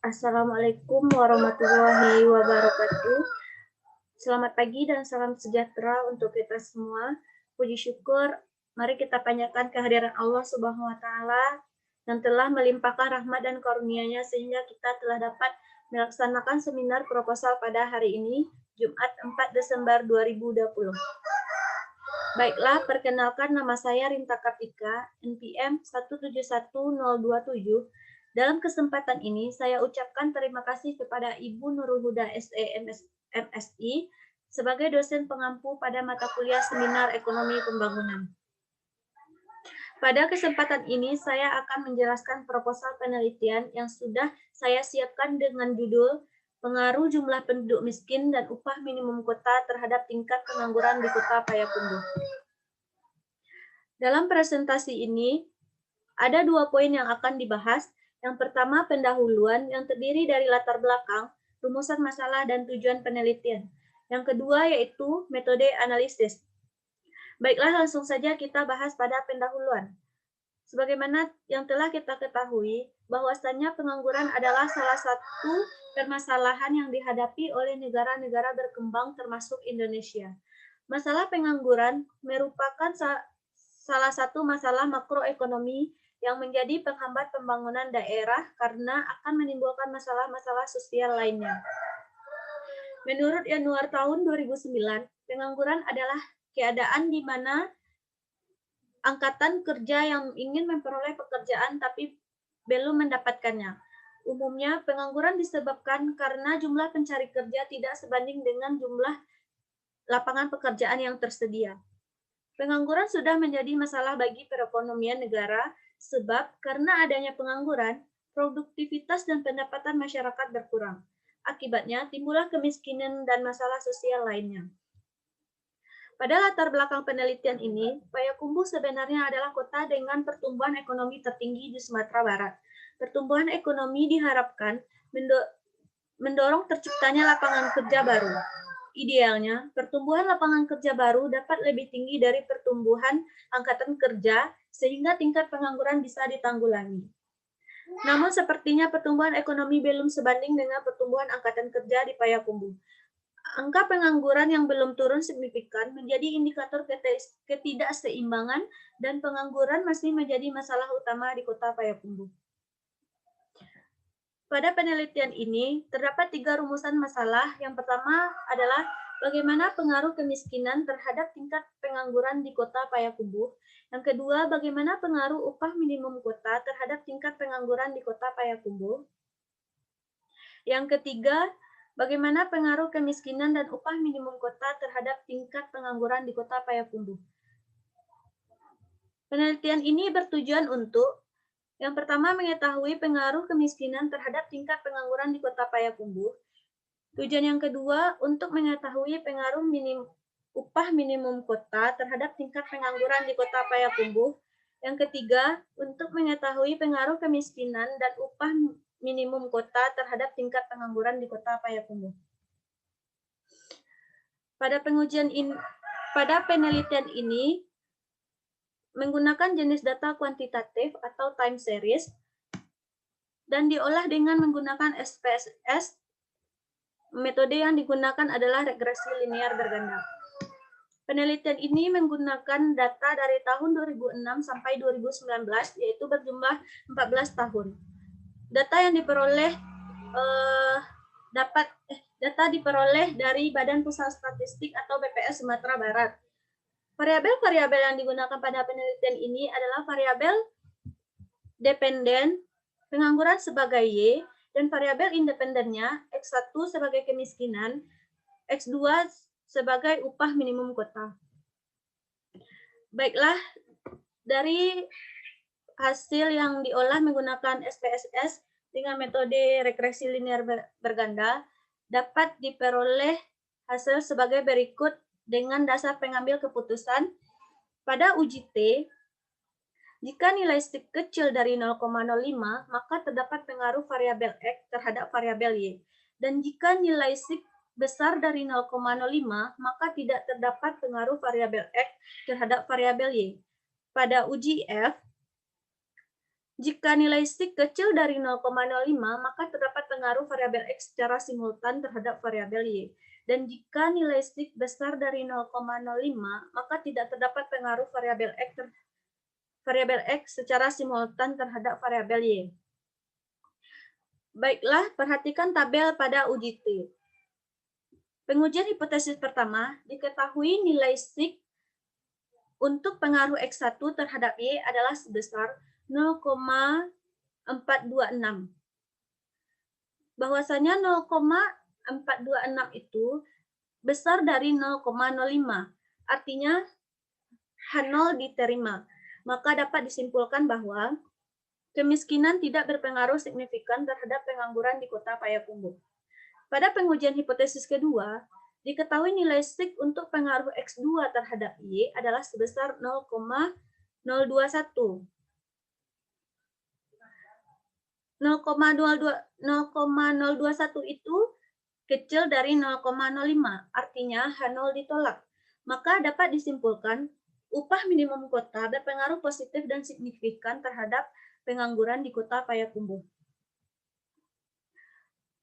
Assalamualaikum warahmatullahi wabarakatuh. Selamat pagi dan salam sejahtera untuk kita semua. Puji syukur, mari kita panjatkan kehadiran Allah Subhanahu wa Ta'ala yang telah melimpahkan rahmat dan karunia-Nya sehingga kita telah dapat melaksanakan seminar proposal pada hari ini, Jumat 4 Desember 2020. Baiklah, perkenalkan nama saya Rinta Kartika, NPM 171027. Dalam kesempatan ini, saya ucapkan terima kasih kepada Ibu Nurul Huda SE MSI sebagai dosen pengampu pada mata kuliah Seminar Ekonomi Pembangunan. Pada kesempatan ini, saya akan menjelaskan proposal penelitian yang sudah saya siapkan dengan judul Pengaruh Jumlah Penduduk Miskin dan Upah Minimum Kota Terhadap Tingkat Pengangguran di Kota Payakumbuh. Dalam presentasi ini, ada 2 poin yang akan dibahas. Yang pertama, pendahuluan yang terdiri dari latar belakang, rumusan masalah, dan tujuan penelitian. Yang kedua yaitu metode analisis. Baiklah, langsung saja kita bahas pada pendahuluan. Sebagaimana yang telah kita ketahui, bahwasannya pengangguran adalah salah satu permasalahan yang dihadapi oleh negara-negara berkembang termasuk Indonesia. Masalah pengangguran merupakan salah satu masalah makroekonomi yang menjadi penghambat pembangunan daerah karena akan menimbulkan masalah-masalah sosial lainnya. Menurut Yanuar tahun 2009, pengangguran adalah keadaan di mana angkatan kerja yang ingin memperoleh pekerjaan tapi belum mendapatkannya. Umumnya, pengangguran disebabkan karena jumlah pencari kerja tidak sebanding dengan jumlah lapangan pekerjaan yang tersedia. Pengangguran sudah menjadi masalah bagi perekonomian negara sebab karena adanya pengangguran, produktivitas dan pendapatan masyarakat berkurang. Akibatnya, timbullah kemiskinan dan masalah sosial lainnya. Pada latar belakang penelitian ini, Payakumbuh sebenarnya adalah kota dengan pertumbuhan ekonomi tertinggi di Sumatera Barat. Pertumbuhan ekonomi diharapkan mendorong terciptanya lapangan kerja baru. Idealnya, pertumbuhan lapangan kerja baru dapat lebih tinggi dari pertumbuhan angkatan kerja sehingga tingkat pengangguran bisa ditanggulangi. Namun sepertinya pertumbuhan ekonomi belum sebanding dengan pertumbuhan angkatan kerja di Payakumbuh. Angka pengangguran yang belum turun signifikan menjadi indikator ketidakseimbangan dan pengangguran masih menjadi masalah utama di Kota Payakumbuh. Pada penelitian ini, terdapat 3 rumusan masalah. Yang pertama adalah bagaimana pengaruh kemiskinan terhadap tingkat pengangguran di Kota Payakumbuh. Yang kedua, bagaimana pengaruh upah minimum kota terhadap tingkat pengangguran di Kota Payakumbuh. Yang ketiga, bagaimana pengaruh kemiskinan dan upah minimum kota terhadap tingkat pengangguran di Kota Payakumbuh. Penelitian ini bertujuan untuk yang pertama, mengetahui pengaruh kemiskinan terhadap tingkat pengangguran di Kota Payakumbuh. Tujuan yang kedua, untuk mengetahui pengaruh upah minimum kota terhadap tingkat pengangguran di Kota Payakumbuh. Yang ketiga, untuk mengetahui pengaruh kemiskinan dan upah minimum kota terhadap tingkat pengangguran di Kota Payakumbuh. Pada penelitian ini, menggunakan jenis data kuantitatif atau time series dan diolah dengan menggunakan SPSS. Metode yang digunakan adalah regresi linear berganda. Penelitian ini menggunakan data dari tahun 2006 sampai 2019, yaitu berjumlah 14 tahun. Data yang diperoleh diperoleh dari Badan Pusat Statistik atau BPS Sumatera Barat. Variabel-variabel yang digunakan pada penelitian ini adalah variabel dependen, pengangguran sebagai Y, dan variabel independennya X1 sebagai kemiskinan, X2 sebagai upah minimum kota. Baiklah, dari hasil yang diolah menggunakan SPSS dengan metode regresi linear berganda dapat diperoleh hasil sebagai berikut dengan dasar pengambil keputusan. Pada uji T, jika nilai sigma kecil dari 0,05, maka terdapat pengaruh variabel X terhadap variabel Y. Dan jika nilai sigma besar dari 0,05, maka tidak terdapat pengaruh variabel X terhadap variabel Y. Pada uji F, Jika nilai SIG kecil dari 0,05, maka terdapat pengaruh variabel X secara simultan terhadap variabel Y. Dan jika nilai SIG besar dari 0,05, maka tidak terdapat pengaruh variabel X secara simultan terhadap variabel Y. Baiklah, perhatikan tabel pada uji T. Pengujian hipotesis pertama, diketahui nilai SIG untuk pengaruh X1 terhadap Y adalah sebesar 0,426. Bahwasanya 0,426 itu besar dari 0,05. Artinya H0 diterima. Maka dapat disimpulkan bahwa kemiskinan tidak berpengaruh signifikan terhadap pengangguran di Kota Payakumbuh. Pada pengujian hipotesis kedua, diketahui nilai SIG untuk pengaruh X2 terhadap Y adalah sebesar 0,021. 0,021 itu kecil dari 0,05, artinya H0 ditolak. Maka dapat disimpulkan upah minimum kota berpengaruh positif dan signifikan terhadap pengangguran di Kota Payakumbuh.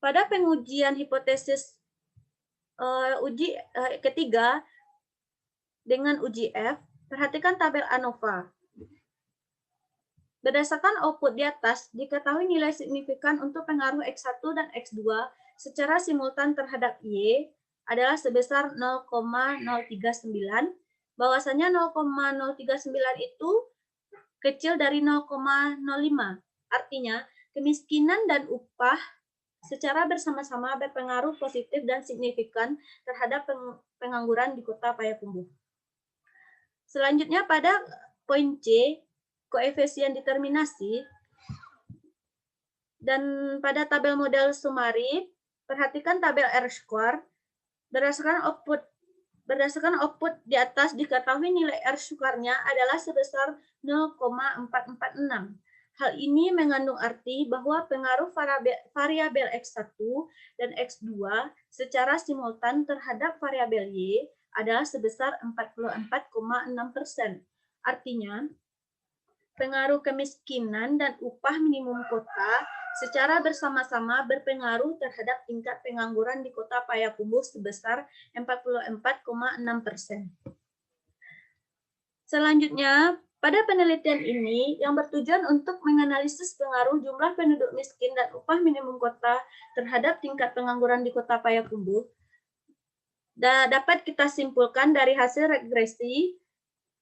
Pada pengujian hipotesis ketiga dengan uji F, perhatikan tabel ANOVA. Berdasarkan output di atas, diketahui nilai signifikan untuk pengaruh X1 dan X2 secara simultan terhadap Y adalah sebesar 0,039, bahwasanya 0,039 itu kecil dari 0,05. Artinya, kemiskinan dan upah secara bersama-sama berpengaruh positif dan signifikan terhadap pengangguran di Kota Payakumbuh. Selanjutnya pada poin C, koefisien determinasi, dan pada tabel model summary, perhatikan tabel R-square. Berdasarkan output di atas, diketahui nilai R-square-nya adalah sebesar 0,446. Hal ini mengandung arti bahwa pengaruh variabel X1 dan X2 secara simultan terhadap variabel Y adalah sebesar 44,6%. Artinya, pengaruh kemiskinan dan upah minimum kota secara bersama-sama berpengaruh terhadap tingkat pengangguran di Kota Payakumbuh sebesar 44,6%. Selanjutnya, pada penelitian ini yang bertujuan untuk menganalisis pengaruh jumlah penduduk miskin dan upah minimum kota terhadap tingkat pengangguran di Kota Payakumbuh, dapat kita simpulkan dari hasil regresi.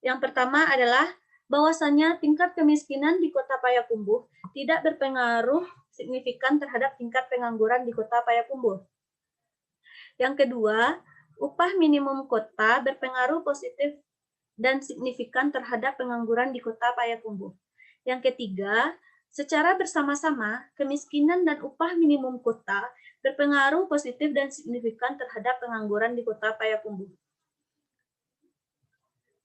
Yang pertama adalah bahwasanya tingkat kemiskinan di Kota Payakumbuh tidak berpengaruh signifikan terhadap tingkat pengangguran di Kota Payakumbuh. Yang kedua, upah minimum kota berpengaruh positif dan signifikan terhadap pengangguran di Kota Payakumbuh. Yang ketiga, secara bersama-sama, kemiskinan dan upah minimum kota berpengaruh positif dan signifikan terhadap pengangguran di Kota Payakumbuh.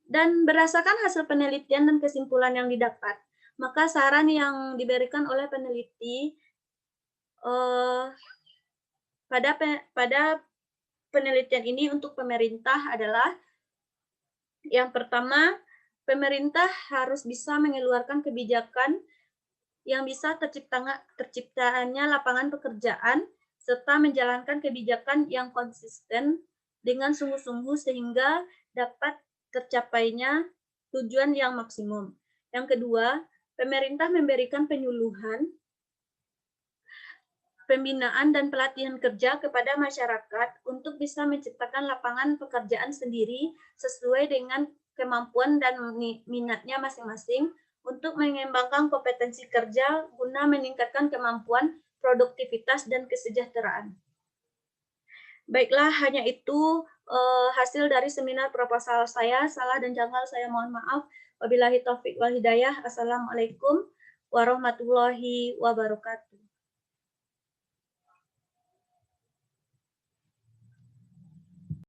Dan berdasarkan hasil penelitian dan kesimpulan yang didapat, maka saran yang diberikan oleh peneliti pada penelitian ini untuk pemerintah adalah yang pertama, pemerintah harus bisa mengeluarkan kebijakan yang bisa terciptanya lapangan pekerjaan serta menjalankan kebijakan yang konsisten dengan sungguh-sungguh sehingga dapat tercapainya tujuan yang maksimum. Yang kedua, pemerintah memberikan penyuluhan, pembinaan dan pelatihan kerja kepada masyarakat untuk bisa menciptakan lapangan pekerjaan sendiri sesuai dengan kemampuan dan minatnya masing-masing untuk mengembangkan kompetensi kerja guna meningkatkan kemampuan, produktivitas, dan kesejahteraan. Baiklah, hanya itu hasil dari seminar proposal saya. Salah dan janggal saya mohon maaf. Wabillahi taufiq wal hidayah. Assalamualaikum warahmatullahi wabarakatuh.